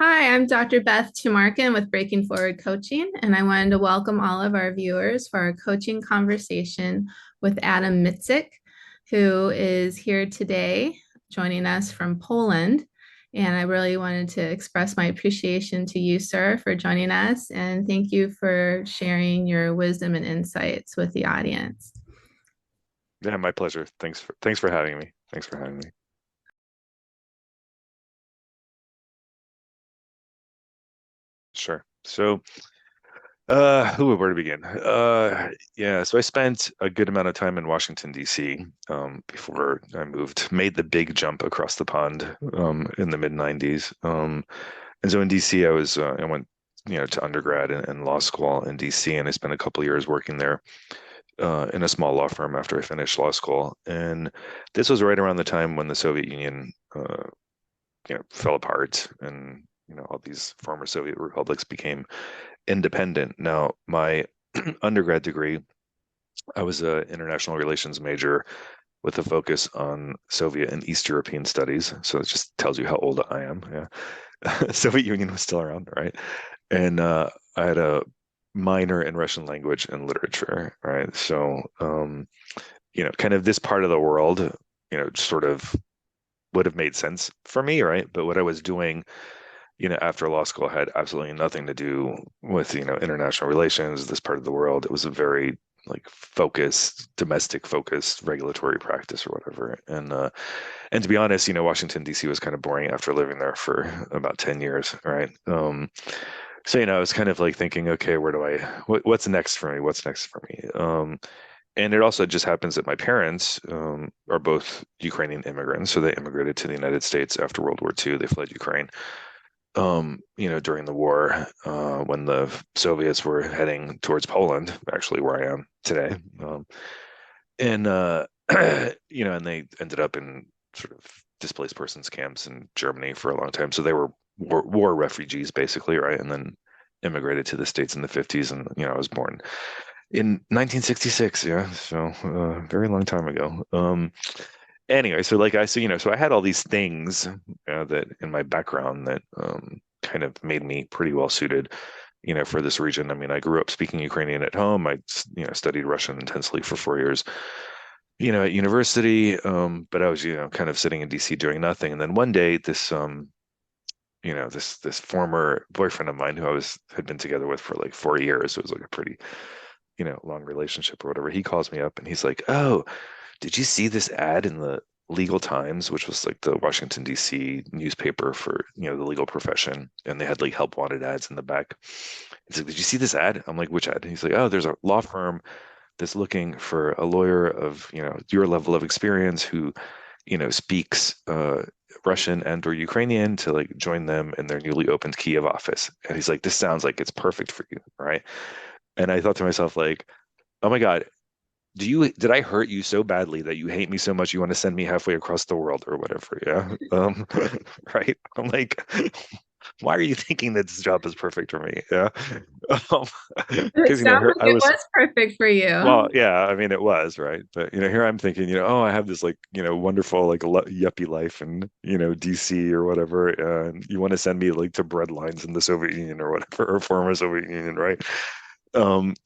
Hi, I'm Dr. Beth Tumarkin with Breaking Forward Coaching, and I wanted to welcome all of our viewers for our coaching conversation with Adam Mycyk, who is here today joining us from Poland. And I really wanted to express my appreciation to you, sir, for joining us, and thank you for sharing your wisdom and insights with the audience. Yeah, my pleasure. Thanks for having me. Thanks for having me. Sure. So, where to begin? Yeah, so I spent a good amount of time in Washington, D.C. Before I made the big jump across the pond in the mid 90s. And so in D.C. I went to undergrad and law school in D.C. and I spent a couple years working there in a small law firm after I finished law school. And this was right around the time when the Soviet Union fell apart and all these former Soviet republics became independent. Now, my undergrad degree, I was an international relations major with a focus on Soviet and East European studies. So it just tells you how old I am. Yeah. Soviet Union was still around, right? And I had a minor in Russian language and literature, right? So, kind of this part of the world, sort of would have made sense for me, right? But what I was doing, after law school had absolutely nothing to do with, international relations, this part of the world. It was a very like focused, domestic focused regulatory practice or whatever. And to be honest, Washington, D.C. was kind of boring after living there for about 10 years, right? So, I was kind of like thinking, okay, what's next for me? What's next for me? And it also just happens that my parents are both Ukrainian immigrants. So they immigrated to the United States after World War II. They fled Ukraine, during the war, when the Soviets were heading towards Poland, actually where I am today. And, and they ended up in sort of displaced persons camps in Germany for a long time. So they were war refugees, basically, right? And then immigrated to the States in the 50s. And, I was born in 1966, yeah, so very long time ago. Anyway, so so I had all these things that in my background that kind of made me pretty well suited, for this region. I mean, I grew up speaking Ukrainian at home. I, studied Russian intensely for 4 years, at university. But I was, kind of sitting in DC doing nothing. And then one day, this former boyfriend of mine who had been together with for like 4 years, it was like a pretty long relationship or whatever. He calls me up and he's like, "Oh, did you see this ad in the Legal Times, which was like the Washington, D.C. newspaper for, the legal profession? And they had like help wanted ads in the back." He's like, "Did you see this ad?" I'm like, "Which ad?" And he's like, "Oh, there's a law firm that's looking for a lawyer of, your level of experience who, speaks Russian and or Ukrainian to like join them in their newly opened Kiev office." And he's like, "This sounds like it's perfect for you, right?" And I thought to myself, like, oh my God, did I hurt you so badly that you hate me so much you want to send me halfway across the world or whatever? Yeah. Right. I'm like, why are you thinking that this job is perfect for me? Yeah. Um, It because sounds here like I it was, was perfect for well, you. yeah, I mean it was, right? But here I'm thinking, oh, I have this like, wonderful like yuppie life in, DC or whatever, and you want to send me like to bread lines in the Soviet Union or whatever, or former Soviet Union, right? um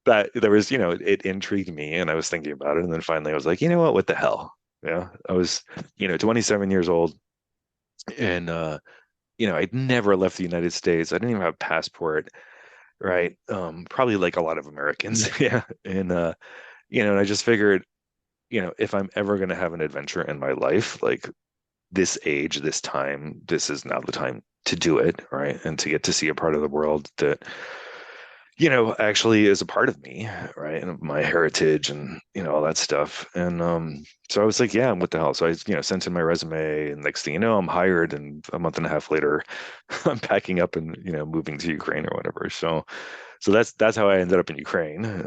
that there was, it intrigued me and I was thinking about it. And then finally I was like, you know what the hell? Yeah. I was, 27 years old and I'd never left the United States. I didn't even have a passport, right? Probably like a lot of Americans. Yeah. And I just figured, if I'm ever gonna have an adventure in my life, like this age, this time, this is now the time to do it, right? And to get to see a part of the world that actually is a part of me, right? And my heritage and, all that stuff. And so I was like, yeah, what the hell? So I, sent in my resume and next thing you know, I'm hired and a month and a half later, I'm packing up and, moving to Ukraine or whatever. So that's how I ended up in Ukraine.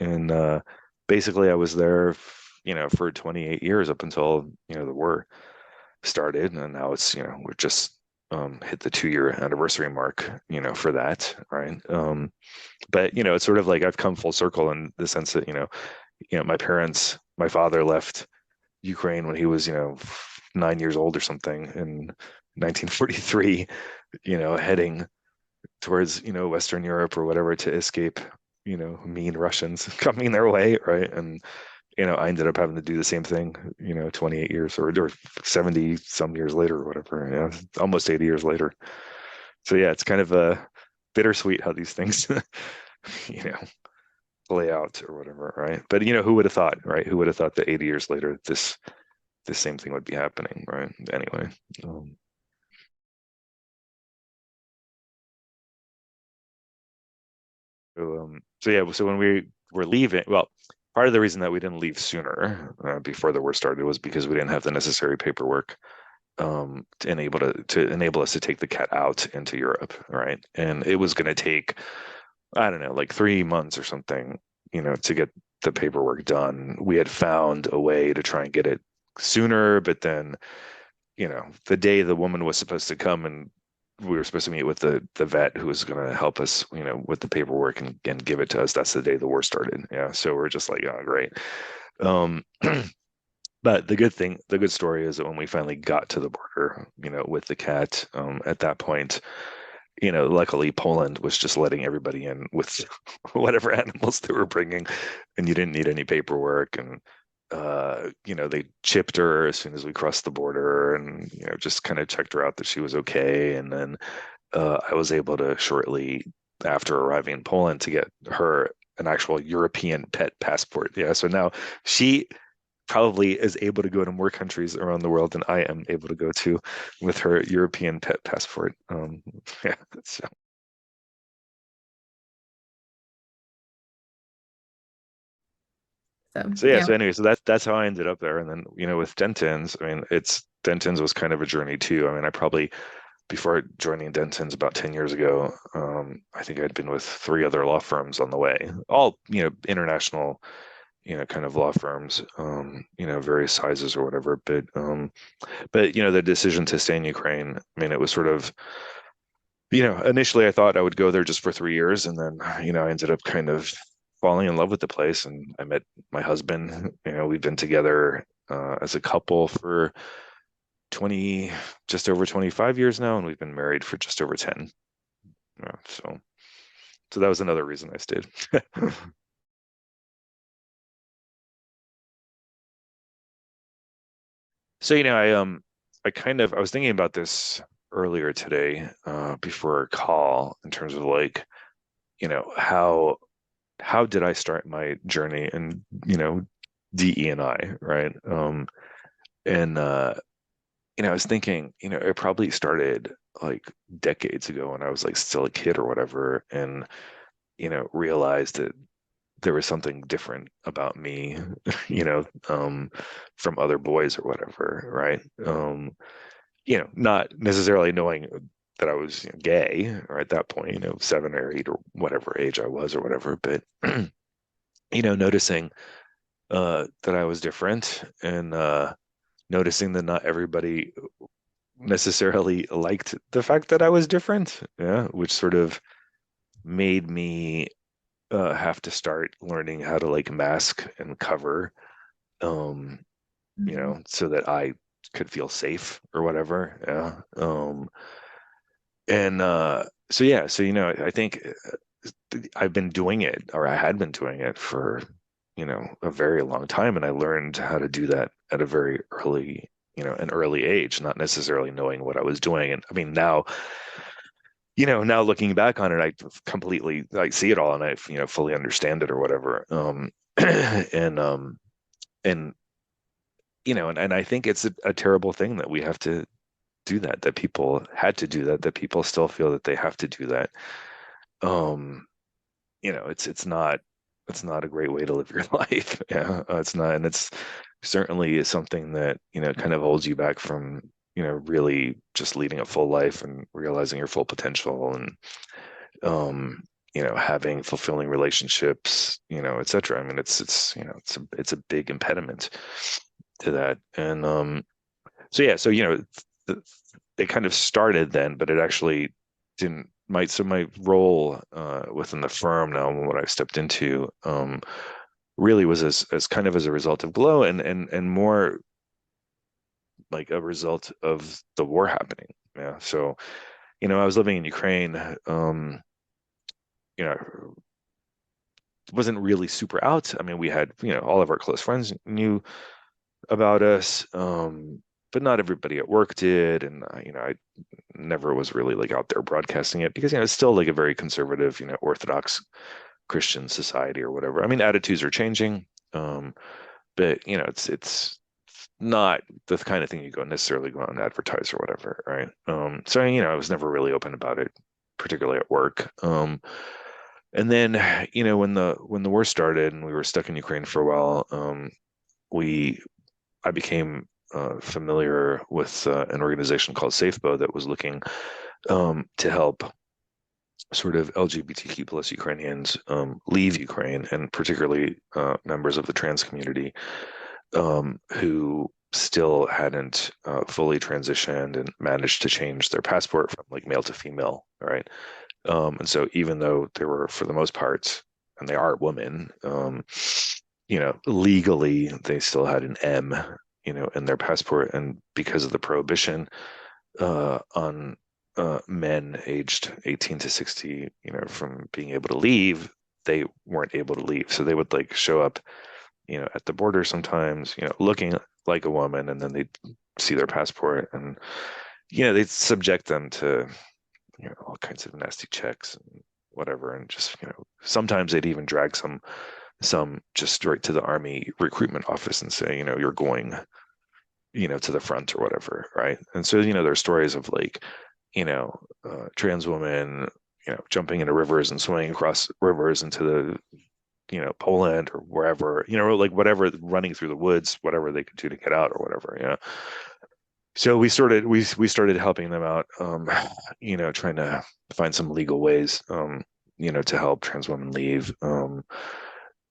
And basically I was there, for 28 years up until, the war started. And now it's, we're just hit the 2 year anniversary mark, for that, right? But it's sort of like I've come full circle in the sense that my father left Ukraine when he was 9 years old or something in 1943, heading towards, Western Europe or whatever to escape, mean Russians coming their way, right? And I ended up having to do the same thing, 28 years or 70 some years later or whatever, almost 80 years later. So yeah, it's kind of a bittersweet how these things, you know, play out or whatever, right? But who would have thought, right? Who would have thought that 80 years later this same thing would be happening, right? Anyway, um, so yeah, so when we were leaving, well, part of the reason that we didn't leave sooner before the war started was because we didn't have the necessary paperwork to enable us to take the cat out into Europe, right? And it was going to take, I don't know, like 3 months or something, to get the paperwork done. We had found a way to try and get it sooner, but then, the day the woman was supposed to come and we were supposed to meet with the vet who was going to help us, with the paperwork and give it to us. That's the day the war started. Yeah. So we're just like, oh, great. Um, but the good story is that when we finally got to the border, with the cat, at that point, luckily Poland was just letting everybody in with whatever animals they were bringing, and you didn't need any paperwork. And they chipped her as soon as we crossed the border, and just kind of checked her out that she was okay. And then I was able to shortly after arriving in Poland to get her an actual European pet passport. Yeah, so now she probably is able to go to more countries around the world than I am able to go to with her European pet passport. Yeah, so So so yeah, yeah. so anyway, so that's how I ended up there. And then with Dentons, I mean, it's Dentons was kind of a journey too. I mean, I probably before joining Dentons about 10 years ago, I think I'd been with three other law firms on the way, all international, kind of law firms, various sizes or whatever. But the decision to stay in Ukraine, I mean, it was sort of, initially I thought I would go there just for 3 years, and then I ended up kind of falling in love with the place, and I met my husband. We've been together as a couple for 20, just over 25 years now, and we've been married for just over 10. So that was another reason I stayed. So I was thinking about this earlier today before our call in terms of like how did I start my journey in DE and I, right? And I was thinking, it probably started like decades ago when I was like still a kid or whatever, and realized that there was something different about me, you know, um, from other boys or whatever, right? Not necessarily knowing that I was gay or at that point, 7 or 8 or whatever age I was or whatever, but noticing that I was different, and noticing that not everybody necessarily liked the fact that I was different, yeah, which sort of made me have to start learning how to like mask and cover, um, Mhm. so that I could feel safe or whatever. Yeah. And so yeah, so I think I've been doing it, or I had been doing it for, a very long time, and I learned how to do that at a very early, an early age, not necessarily knowing what I was doing. And I mean, now looking back on it, I completely like see it all, and I, fully understand it or whatever. And and and I think it's a terrible thing that we have to do that people had to do that people still feel that they have to do that. Um, it's not a great way to live your life. Yeah, it's not, and it's certainly something that kind of holds you back from really just leading a full life and realizing your full potential, and um having fulfilling relationships, etc. I mean, it's a big impediment to that. And so yeah, so th- it kind of started then, but it actually didn't. My role within the firm now, what I've stepped into, really was as kind of as a result of Glow, and more like a result of the war happening. Yeah. So I was living in Ukraine, you know, wasn't really super out. I mean, we had, all of our close friends knew about us, but not everybody at work did. And, I never was really like out there broadcasting it because, it's still like a very conservative, Orthodox Christian society or whatever. I mean, attitudes are changing, but, it's not the kind of thing you go necessarily go out and advertise or whatever, right? So, I was never really open about it, particularly at work. And then, when the war started and we were stuck in Ukraine for a while, we I became familiar with an organization called Safebo that was looking to help sort of LGBTQ plus Ukrainians leave Ukraine, and particularly members of the trans community who still hadn't fully transitioned and managed to change their passport from like male to female, right? And so even though they were, for the most part, and they are women, legally they still had an M, in their passport, and because of the prohibition on men aged 18 to 60, from being able to leave, they weren't able to leave. So they would like show up, at the border sometimes, looking like a woman, and then they'd see their passport, and they'd subject them to all kinds of nasty checks and whatever, and just sometimes they'd even drag some just straight to the army recruitment office and say, you're going, to the front or whatever, right? And so there's stories of like, trans women, jumping into rivers and swimming across rivers into the Poland or wherever, like whatever, running through the woods, whatever they could do to get out or whatever, So we started helping them out, trying to find some legal ways, to help trans women leave.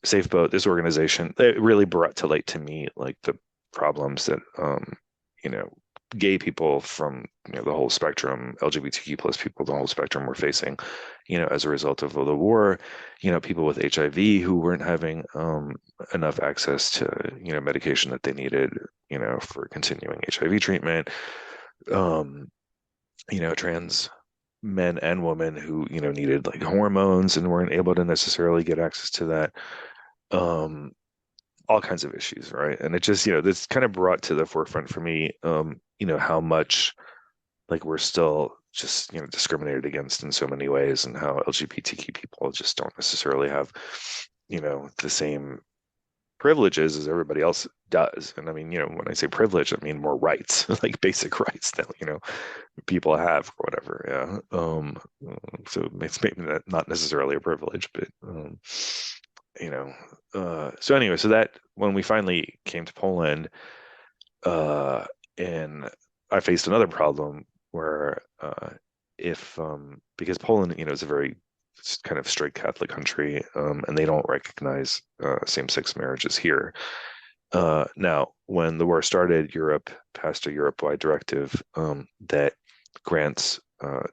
Safeboat, this organization, it really brought to light to me like the problems that you know, gay people from the whole spectrum, LGBTQ plus people, the whole spectrum were facing, as a result of the war. People with HIV who weren't having enough access to medication that they needed, for continuing HIV treatment. Um, Trans men and women who needed like hormones and weren't able to necessarily get access to that. Um, all kinds of issues, right? And it just, this kind of brought to the forefront for me, how much like we're still just, discriminated against in so many ways, and how LGBTQ people just don't necessarily have, the same privileges as everybody else does. And I mean, when I say privilege, I mean more rights, like basic rights that, people have or whatever. Yeah. So it's maybe not necessarily a privilege, but you know, so anyway, so that when we finally came to Poland, uh, and I faced another problem where if because Poland, is a very kind of strict Catholic country, and they don't recognize same-sex marriages here. Now, when the war started, Europe passed a Europe-wide directive that grants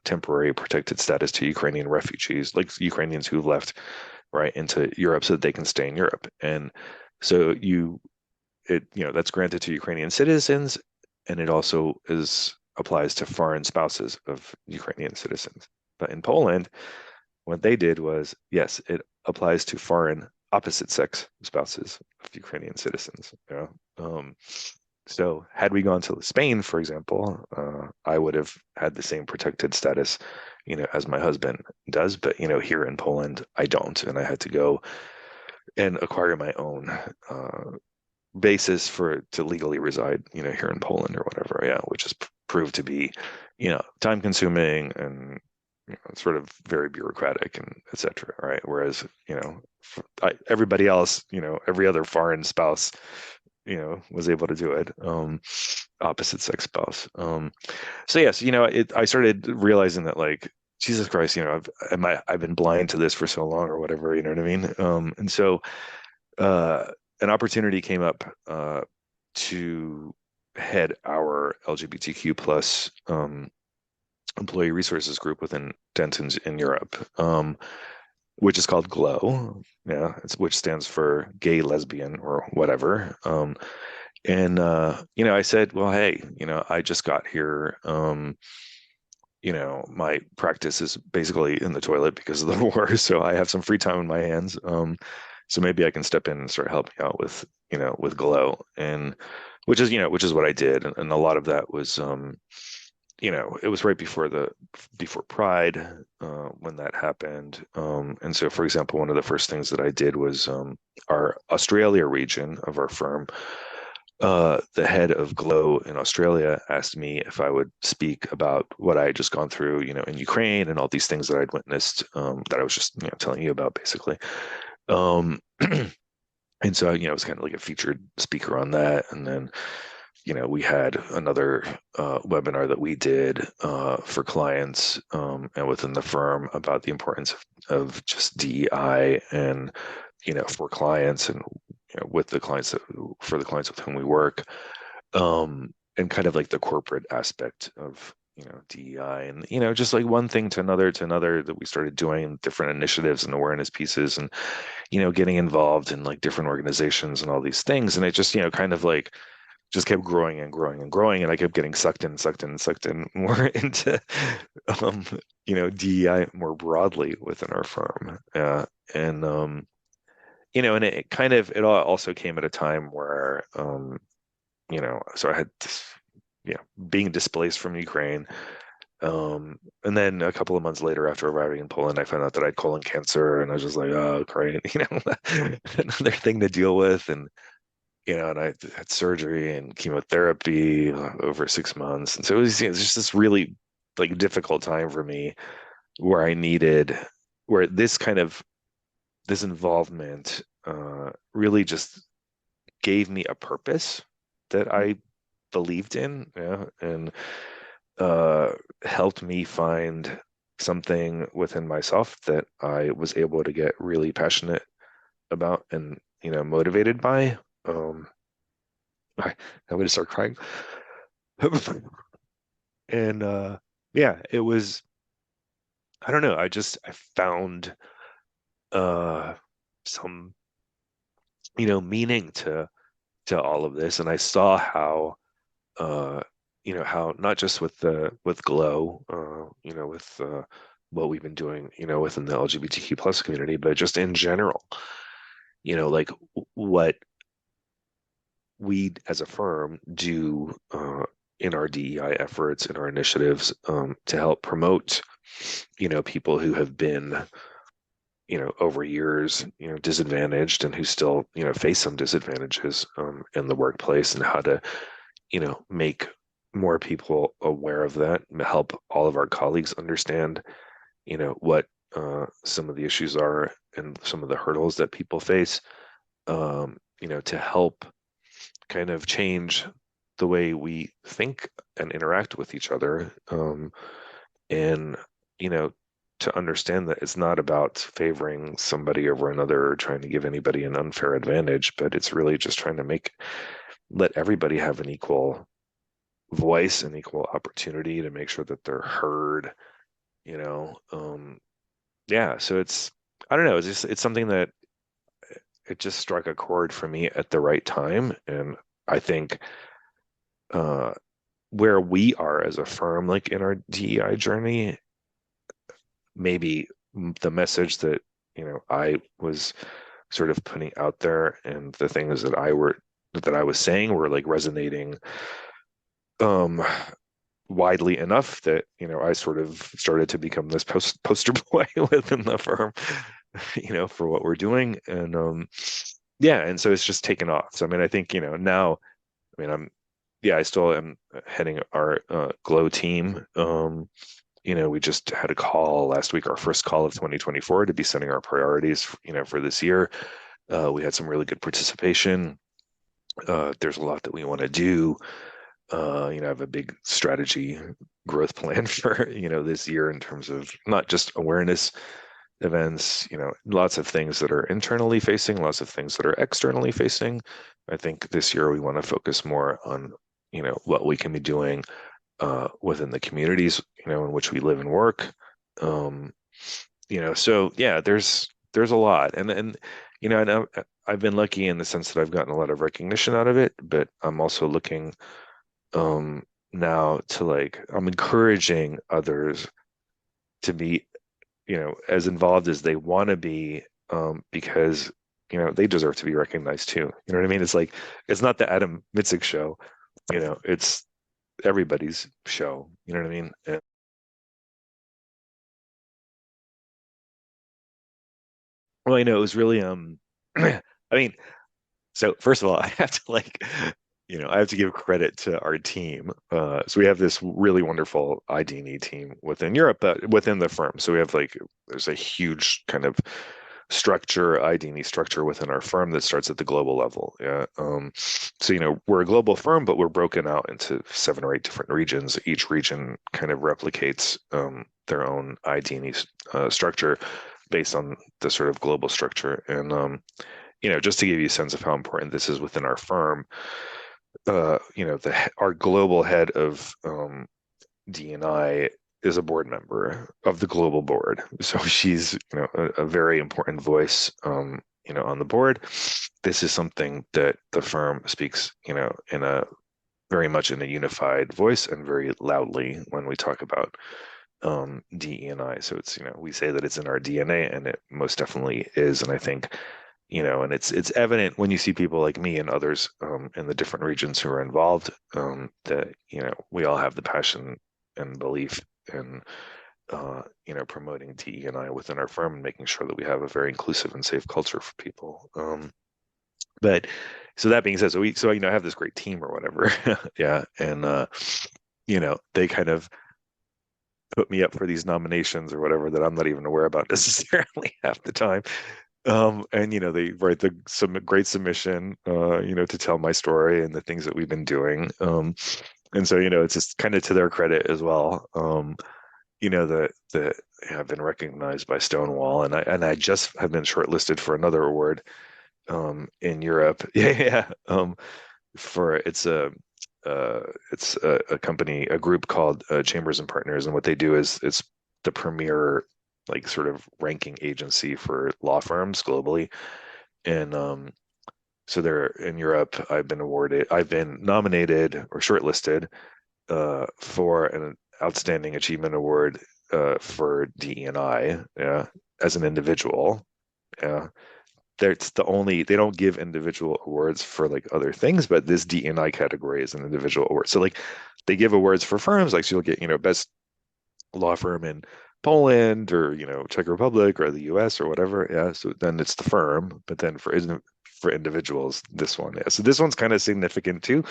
temporary protected status to Ukrainian refugees, like Ukrainians who left right into Europe, so that they can stay in Europe. And so that's granted to Ukrainian citizens, and it also applies to foreign spouses of Ukrainian citizens. But in Poland, what they did was, yes, it applies to foreign opposite sex spouses of Ukrainian citizens. So had we gone to Spain, for example, I would have had the same protected status, as my husband does. But here in Poland, I don't, and I had to go and acquire my own basis to legally reside, here in Poland or whatever. Yeah, which has proved to be, time consuming and sort of very bureaucratic and etc. Right. Whereas, everybody else, every other foreign spouse, was able to do it. Opposite sex spouse. So yes, I started realizing that like, Jesus Christ, I've been blind to this for so long or whatever, you know what I mean? And so an opportunity came up to head our LGBTQ plus employee resources group within Dentons in Europe, which is called GLOW, yeah, which stands for gay, lesbian, or whatever. And I said, well, hey, I just got here. my practice is basically in the toilet because of the war, so I have some free time in my hands. So maybe I can step in and start helping out with Glow, and which is what I did, and a lot of that was it was right before Pride when that happened. And so, for example, one of the first things that I did was our Australia region of our firm. The head of Glow in Australia asked me if I would speak about what I had just gone through, in Ukraine and all these things that I'd witnessed, that I was just, telling you about, basically. Um, and so, I was kind of like a featured speaker on that. And then, we had another webinar that we did for clients and within the firm about the importance of just DEI and, for clients and, with the clients for the clients with whom we work, and kind of like the corporate aspect of, DEI and, just like one thing to another that we started doing different initiatives and awareness pieces and, getting involved in like different organizations and all these things. And it just, kind of like just kept growing and growing and growing. And I kept getting sucked in more into, um, DEI more broadly within our firm. And, and it all also came at a time where, so I had this, being displaced from Ukraine. And then a couple of months later, after arriving in Poland, I found out that I had colon cancer, and I was just like, oh, great, another thing to deal with. And I had surgery and chemotherapy over 6 months. And so it was just this really like difficult time for me where where this involvement really just gave me a purpose that I believed in, and uh, helped me find something within myself that I was able to get really passionate about and, motivated by. I'm going to start crying. And yeah, it was, I don't know, I found uh some, meaning to all of this. And I saw how how not just with Glow, with what we've been doing, within the LGBTQ plus community, but just in general, like what we as a firm do in our DEI efforts, in our initiatives, to help promote, people who have been, over years, disadvantaged and who still, face some disadvantages in the workplace, and how to, make more people aware of that and help all of our colleagues understand, what some of the issues are and some of the hurdles that people face, to help kind of change the way we think and interact with each other. And, you know, to understand that it's not about favoring somebody over another or trying to give anybody an unfair advantage, but it's really just trying to let everybody have an equal voice and equal opportunity to make sure that they're heard, you know. Yeah, so I don't know, it's something that it just struck a chord for me at the right time. And I think uh where we are as a firm, like in our DEI journey, maybe the message that, I was sort of putting out there and the things that I was saying were like resonating um widely enough that, I sort of started to become this poster boy within the firm, for what we're doing. And yeah, and so it's just taken off. So I mean, I think, now, I mean, I still am heading our Glow team. We just had a call last week, our first call of 2024, to be setting our priorities, for this year. We had some really good participation. There's a lot that we want to do. I have a big strategy growth plan for, this year in terms of not just awareness events, lots of things that are internally facing, lots of things that are externally facing. I think this year we want to focus more on, what we can be doing within the communities, in which we live and work. Um, so yeah, there's a lot. And I know I've been lucky in the sense that I've gotten a lot of recognition out of it, but I'm also looking, um, now to like I'm encouraging others to be, as involved as they want to be, because they deserve to be recognized too. You know what I mean? It's like it's not the Adam Mycyk show, it's everybody's show. You know what I mean? And, well, it was really I mean, so first of all, I have to like, I have to give credit to our team. So we have this really wonderful ID&E team within Europe, but within the firm. So we have like, there's a huge kind of structure, ID&E structure within our firm that starts at the global level. Yeah. So, we're a global firm, but we're broken out into 7 or 8 different regions. Each region kind of replicates their own ID&E structure based on the sort of global structure. And just to give you a sense of how important this is within our firm, our global head of D&I is a board member of the global board. So she's, a very important voice, on the board. This is something that the firm speaks, in a very much in a unified voice and very loudly when we talk about DE&I. So it's, we say that it's in our DNA, and it most definitely is. And I think, and it's evident when you see people like me and others in the different regions who are involved, that, we all have the passion and belief in, promoting DE&I within our firm and making sure that we have a very inclusive and safe culture for people. But so that being said, so I have this great team or whatever, yeah, and they kind of put me up for these nominations or whatever that I'm not even aware about necessarily half the time. And they write some great submission, to tell my story and the things that we've been doing. And so, it's just kind of to their credit as well. That have been recognized by Stonewall, and I just have been shortlisted for another award in Europe. Yeah. For it's a company, a group called Chambers and Partners, and what they do is it's the premier like sort of ranking agency for law firms globally. And so they're in Europe. I've been nominated or shortlisted for an outstanding achievement award for DE&I, yeah, as an individual. Yeah. They don't give individual awards for like other things, but this DE&I category is an individual award. So like they give awards for firms, like so you'll get, best law firm in Poland or, Czech Republic or the US or whatever. Yeah. So then it's the firm, but then for individuals, this one. Yeah. So this one's kind of significant too.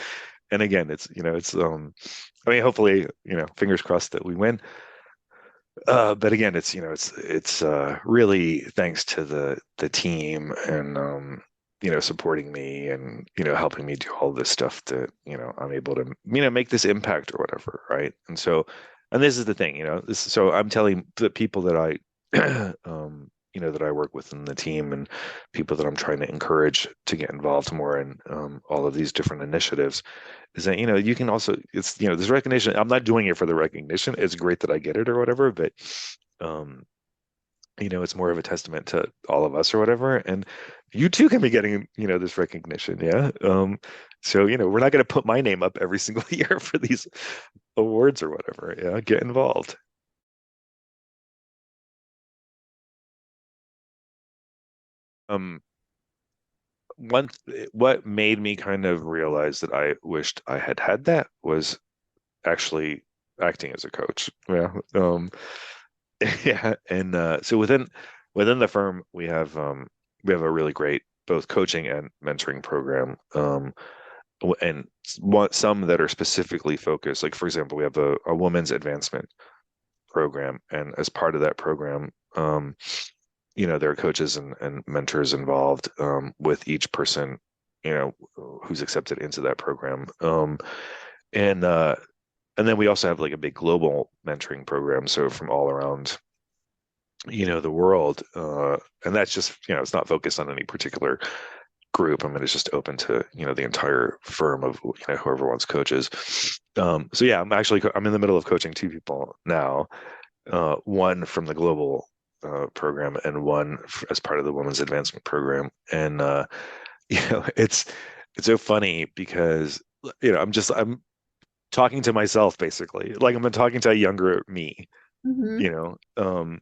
And again, hopefully, fingers crossed that we win. But again, it's really thanks to the team and supporting me and helping me do all this stuff that I'm able to make this impact or whatever, right? And this is the thing, so I'm telling the people that I that I work with in the team and people that I'm trying to encourage to get involved more in all of these different initiatives is that you can also it's this recognition. I'm not doing it for the recognition. It's great that I get it or whatever, but um it's more of a testament to all of us or whatever, and you too can be getting this recognition. Yeah. So we're not going to put my name up every single year for these awards or whatever. Yeah, get involved. um what made me kind of realize that I wished I had had that was actually acting as a coach. Yeah. Yeah. And so within the firm we have a really great both coaching and mentoring program. And some that are specifically focused, like for example, we have a women's advancement program, and as part of that program, there are coaches and mentors involved with each person, who's accepted into that program. And and then we also have like a big global mentoring program, so from all around the world, and that's just it's not focused on any particular group. I mean, it's just open to the entire firm of whoever wants coaches. So yeah, I'm in the middle of coaching 2 people now, one from the global program and one as part of the women's advancement program. And it's so funny because I'm talking to myself basically. Like I'm talking to a younger me, you Mhm. know.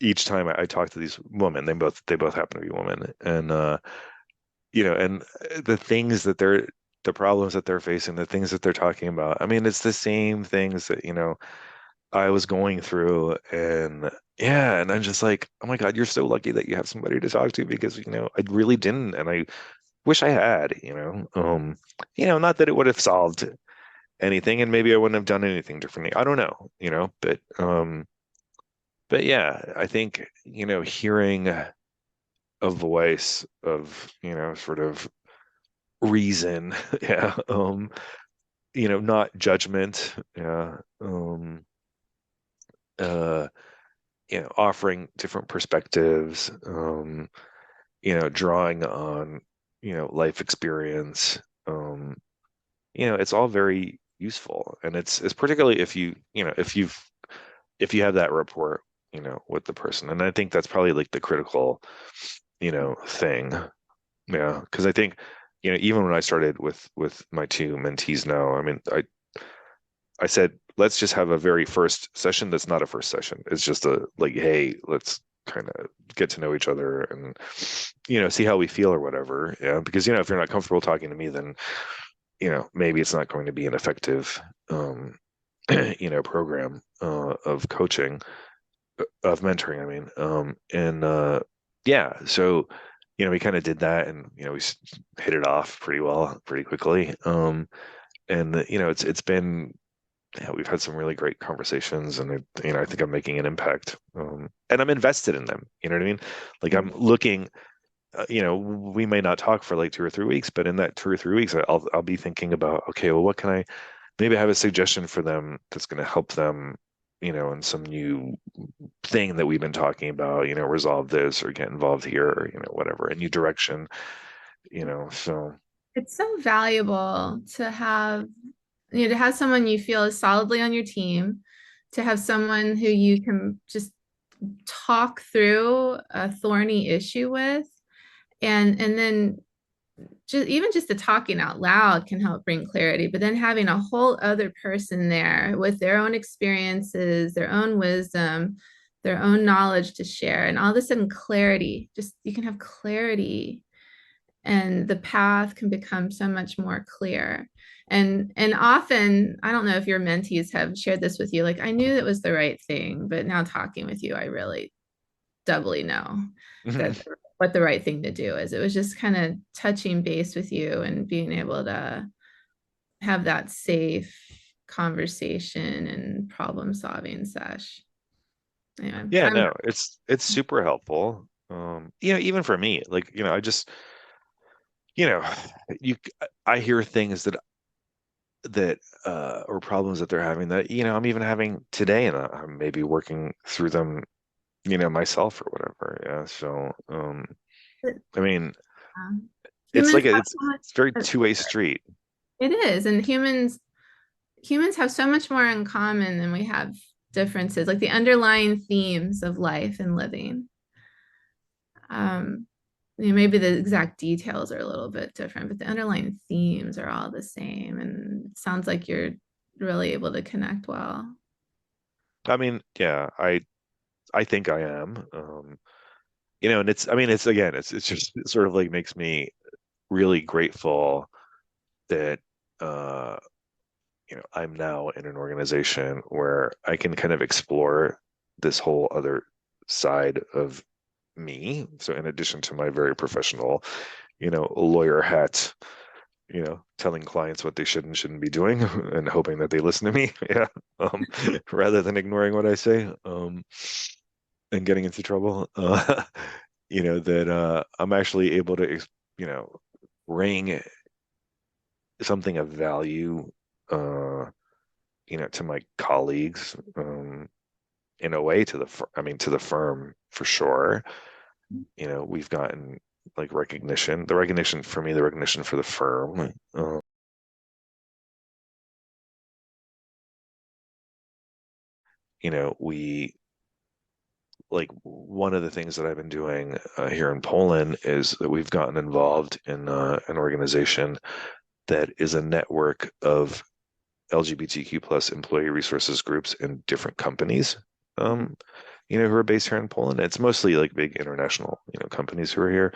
Each time I talk to these women, they both happen to be women, and and the things that the problems that they're facing, the things that they're talking about. I mean, it's the same things that, I was going through, and yeah, and I'm just like, oh my God, you're so lucky that you have somebody to talk to, because, I really didn't, and I wish I had, not that it would have solved anything, and maybe I wouldn't have done anything differently. I don't know, but yeah, I think, hearing a voice of, sort of reason, yeah, not judgment, yeah, uh, offering different perspectives, drawing on, life experience, um, it's all very useful, and it's particularly if if you have that rapport, with the person, and I think that's probably like the critical, thing, yeah, because I think, even when I started with my two mentees now, I mean, I said, let's just have a very first session that's not a first session. It's just a like, hey, let's kind of get to know each other and, see how we feel or whatever. Yeah. Because, if you're not comfortable talking to me, then, maybe it's not going to be an effective, program of coaching, of mentoring, I mean. And yeah, so, we kind of did that, and, we hit it off pretty well, pretty quickly. And, it's been, yeah, we've had some really great conversations, and I think I'm making an impact, and I'm invested in them. You know what I mean? Like I'm looking, we may not talk for like 2 or 3 weeks, but in that 2 or 3 weeks, I'll be thinking about, okay, well, what can I maybe I have a suggestion for them that's going to help them, in some new thing that we've been talking about, resolve this or get involved here, or, whatever, a new direction, so. It's so valuable to have, to have someone you feel is solidly on your team, to have someone who you can just talk through a thorny issue with, and then just the talking out loud can help bring clarity, but then having a whole other person there with their own experiences, their own wisdom, their own knowledge to share, and all of a sudden clarity, just you can have clarity, and the path can become so much more clear. And often, I don't know if your mentees have shared this with you, like, I knew that was the right thing, but now talking with you, I really doubly know that what the right thing to do is. It was just kind of touching base with you and being able to have that safe conversation and problem solving sesh. Anyway, Yeah, no, it's super helpful. Even for me, like, I just, you know, you I hear things that or problems that they're having that, I'm even having today, and I'm maybe working through them, myself or whatever. Yeah. So, I mean, it's humans like have it's so much, it's very two-way street. it is, and humans have so much more in common than we have differences, like the underlying themes of life and living. Um, maybe the exact details are a little bit different, but the underlying themes are all the same. And it sounds like you're really able to connect well. I mean, yeah, I think I am. And it's, I mean, it's again, it's just, it sort of like makes me really grateful that uh I'm now in an organization where I can kind of explore this whole other side of me. So in addition to my very professional, lawyer hat, telling clients what they should and shouldn't be doing and hoping that they listen to me, yeah, rather than ignoring what I say, and getting into trouble, that I'm actually able to, bring something of value, uh, to my colleagues, in a way, I mean, to the firm for sure. We've gotten like recognition, the recognition for me, the recognition for the firm. We like one of the things that I've been doing here in Poland is that we've gotten involved in an organization that is a network of LGBTQ plus employee resources groups in different companies, who are based here in Poland. It's mostly like big international, companies who are here.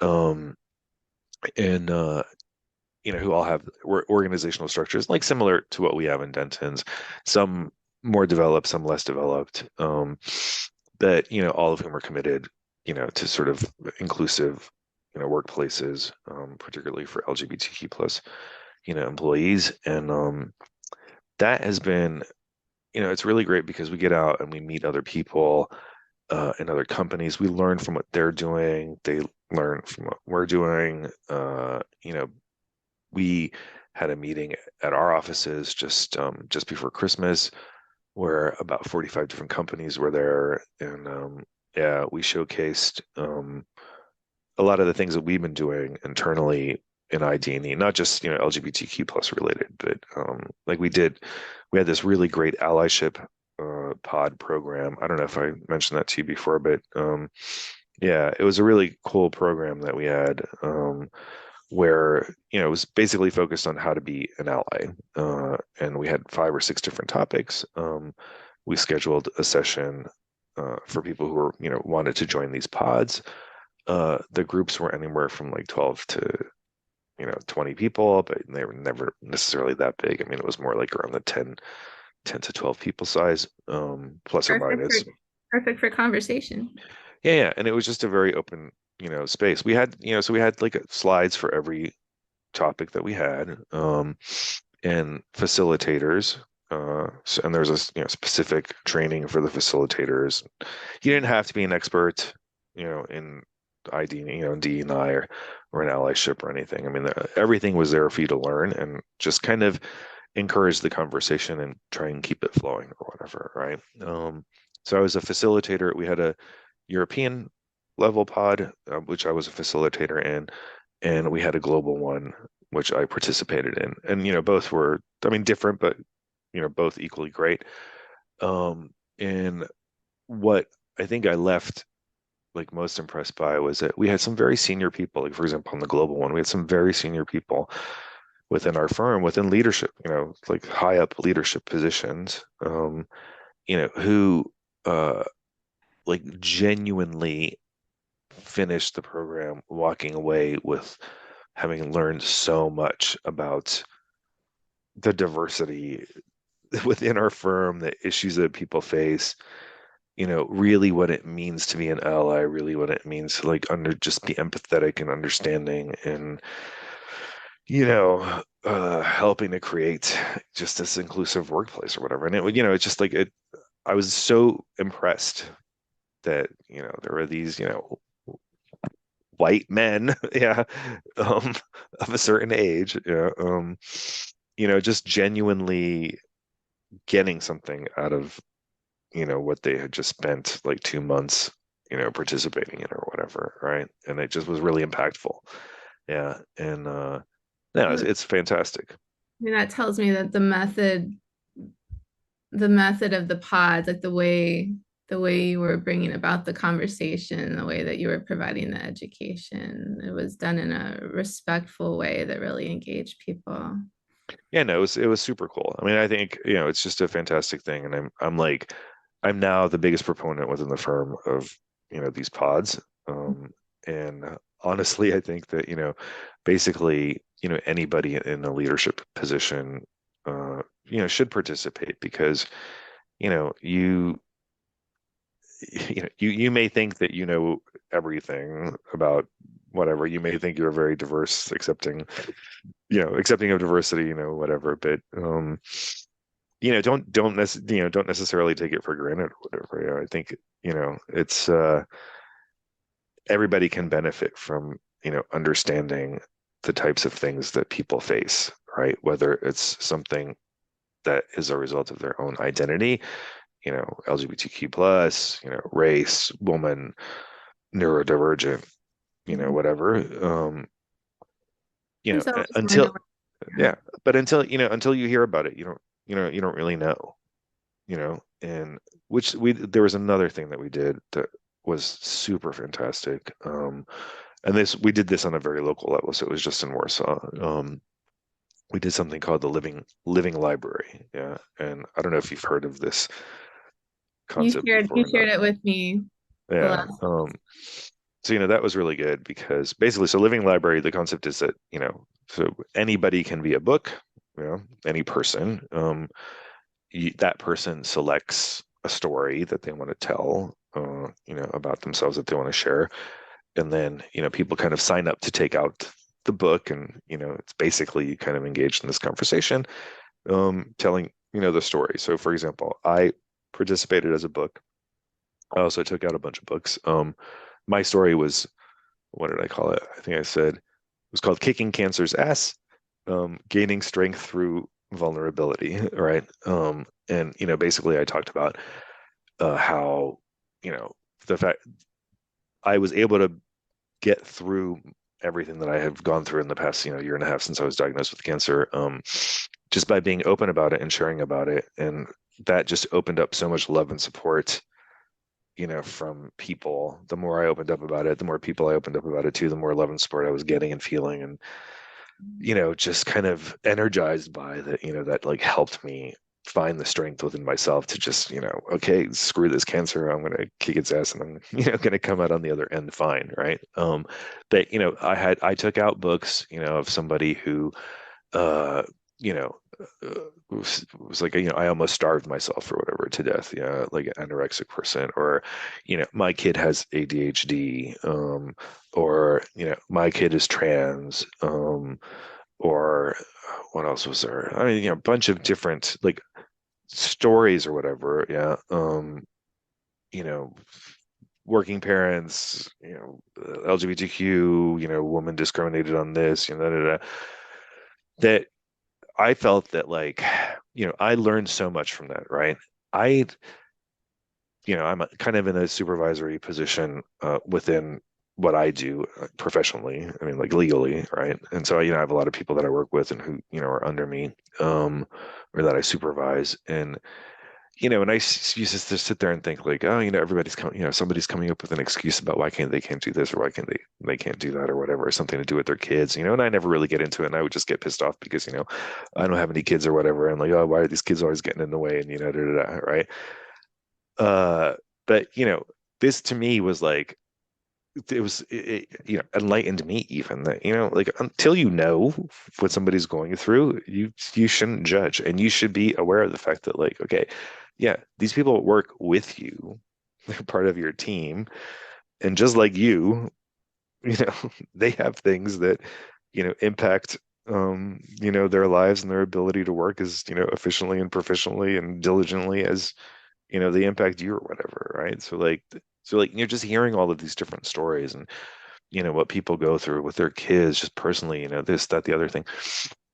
Um, and who all have organizational structures like similar to what we have in Dentons, some more developed, some less developed, but all of whom are committed, to sort of inclusive, workplaces, particularly for LGBTQ plus, employees, and that has been, it's really great because we get out and we meet other people in other companies. We learn from what they're doing. They learn from what we're doing. We had a meeting at our offices just before Christmas where about 45 different companies were there, and yeah, we showcased a lot of the things that we've been doing internally in ID&E, not just LGBTQ plus related, but like we had this really great allyship pod program. I don't know if I mentioned that to you before, but yeah, it was a really cool program that we had, where it was basically focused on how to be an ally, and we had 5 or 6 different topics. We scheduled a session for people who were wanted to join these pods. The groups were anywhere from like 12 to 20 people, but they were never necessarily that big. I mean, it was more like around the 10 to 12 people size, plus or Perfect for minus. perfect for conversation. Yeah, yeah, and it was just a very open, space. We had, so we had like slides for every topic that we had, and facilitators. And there's a specific training for the facilitators. You didn't have to be an expert, in ID, in DEI or an allyship or anything. I mean, everything was there for you to learn and just kind of encourage the conversation and try and keep it flowing or whatever, right? So I was a facilitator. We had a European level pod, which I was a facilitator in, and we had a global one, which I participated in. And, both were, I mean, different, but, both equally great. And what I think I left like most impressed by was that we had some very senior people, like for example, on the global one, we had some very senior people within our firm, within leadership, like high up leadership positions, who like genuinely finished the program walking away with having learned so much about the diversity within our firm, the issues that people face, really what it means to be an ally, really what it means to like just be empathetic and understanding and, helping to create just this inclusive workplace or whatever. And it's just like I was so impressed that, there were these, white men, yeah, of a certain age, just genuinely getting something out of, what they had just spent like 2 months, participating in or whatever, right? And it just was really impactful. Yeah. And no, it's fantastic. And that tells me that the method of the pods, like the way you were bringing about the conversation, the way that you were providing the education, it was done in a respectful way that really engaged people. Yeah, no, it was super cool. I mean, I think, it's just a fantastic thing. And I'm now the biggest proponent within the firm of, these pods. And honestly, I think that, basically, anybody in a leadership position, should participate because, you know, you you may think that you know everything about whatever. You may think you're very diverse, accepting of diversity, whatever. But don't necessarily take it for granted or whatever. I think it's everybody can benefit from understanding the types of things that people face, right? Whether it's something that is a result of their own identity, LGBTQ plus, race, woman, neurodivergent, Mhm. whatever. There's always more to Until learn. yeah, but until you hear about it, you don't really know, and which there was another thing that we did that was super fantastic. And we did this on a very local level, so it was just in Warsaw. we did something called the living library. Yeah. And I don't know if you've heard of this concept You before or shared not. it with me the Yeah. last. So, that was really good because basically, so living library, the concept is that, so anybody can be a book, any person. That person selects a story that they want to tell, about themselves that they want to share. And then, people kind of sign up to take out the book. And, it's basically you kind of engaged in this conversation, telling, the story. So, for example, I participated as a book. I also took out a bunch of books. My story was, what did I call it? I think I said it was called Kicking Cancer's Ass, Gaining Strength Through Vulnerability, right? And basically I talked about how, you know, the fact I was able to get through everything that I have gone through in the past, year and a half since I was diagnosed with cancer, just by being open about it and sharing about it. And that just opened up so much love and support, from people. The more I opened up about it, the more people I opened up about it to, the more love and support I was getting and feeling. And, just kind of energized by that, that like helped me find the strength within myself to just, okay, screw this cancer. I'm going to kick its ass and I'm, going to come out on the other end fine. Right. But, I took out books, of somebody who, uh, you know, was like, I almost starved myself or whatever to death. Yeah, like an anorexic person, or, my kid has ADHD, or, my kid is trans, or what else was there? I mean, a bunch of different like stories or whatever. Yeah. You know, working parents, LGBTQ, woman discriminated on this, da, da, da, that I felt that like, I learned so much from that, right? I, I'm kind of in a supervisory position within what I do professionally. I mean, like legally, right? And so, I have a lot of people that I work with and who, are under me, or that I supervise. And, and used to just sit there and think like, oh, everybody's coming, somebody's coming up with an excuse about why can't do this or why can't they can't do that or whatever, or something to do with their kids, and I never really get into it. And I would just get pissed off because, I don't have any kids or whatever. And like, oh, why are these kids always getting in the way? And, da, da, da, right. Uh, but, this to me was like, it was, enlightened me even that, like until what somebody's going through, you shouldn't judge and you should be aware of the fact that like, okay, yeah, these people work with you, they're part of your team. And just like you know, they have things that, impact, their lives and their ability to work as, efficiently and proficiently and diligently as, they impact you or whatever, right? So like you're just hearing all of these different stories and, what people go through with their kids, just personally, this, that, the other thing,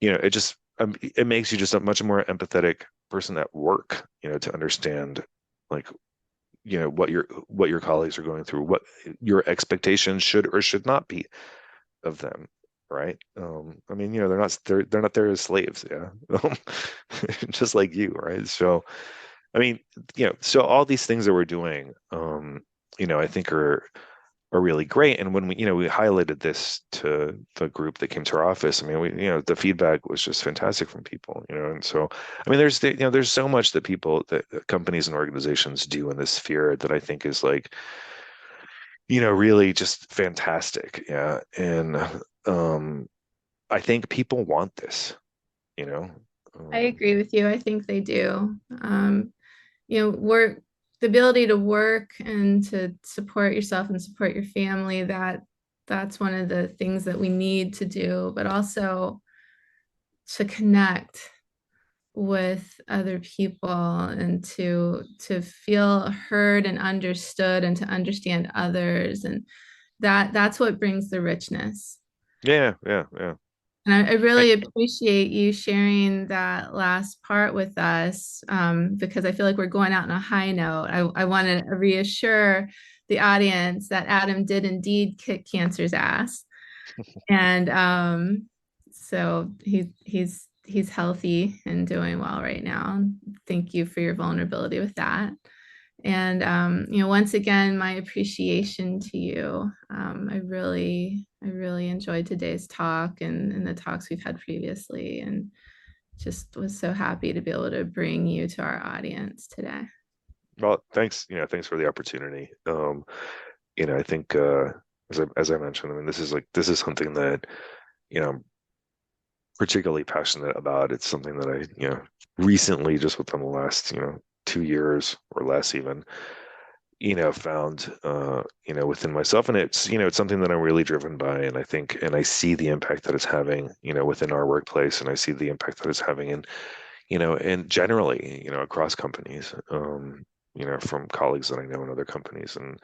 it just, it makes you just a much more empathetic person at work, to understand like, what your colleagues are going through, what your expectations should or should not be of them, right? I mean, they're not there as slaves, yeah, just like you, right? So, I mean, so all these things that we're doing, I think are really great. And when we highlighted this to the group that came to our office, I mean, the feedback was just fantastic from people, and so, I mean, there's so much that that companies and organizations do in this sphere that I think is like, really just fantastic. Yeah. And, I think people want this, you know, I um, agree with you. I think they do. Work, the ability to work and to support yourself and support your family, that's one of the things that we need to do, but also to connect with other people and to feel heard and understood and to understand others, and that's what brings the richness. yeah, yeah, yeah. And I And, really appreciate you sharing that last part with us, because I feel like we're going out on a high note. I want to reassure the audience that Adam did indeed kick cancer's ass, and so he's healthy and doing well right now. Thank you for your vulnerability with that. And once again, my appreciation to you. I really enjoyed today's talk and the talks we've had previously, and just was so happy to be able to bring you to our audience today. Well, thanks, thanks for the opportunity. I think as I mentioned, I mean, this is something that, I'm particularly passionate about. It's something that I, recently, just within the last, 2 years or less even, found, within myself. And it's, it's something that I'm really driven by. And I think, and I see the impact that it's having, within our workplace. And I see the impact that it's having in, and generally, across companies, from colleagues that I know in other companies. And,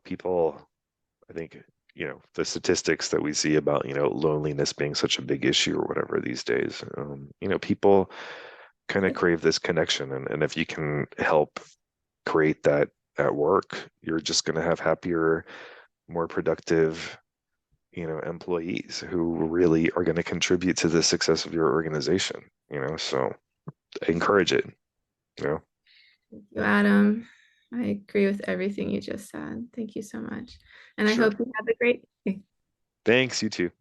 people, I think, the statistics that we see about, loneliness being such a big issue or whatever these days, people kind of crave this connection. And if you can help create that at work, you're just going to have happier, more productive, employees who really are going to contribute to the success of your organization, so encourage it, you know. Thank you, Adam. I agree with everything you just said. Thank you so much. And I Sure. hope you have a great day. Thanks, you too.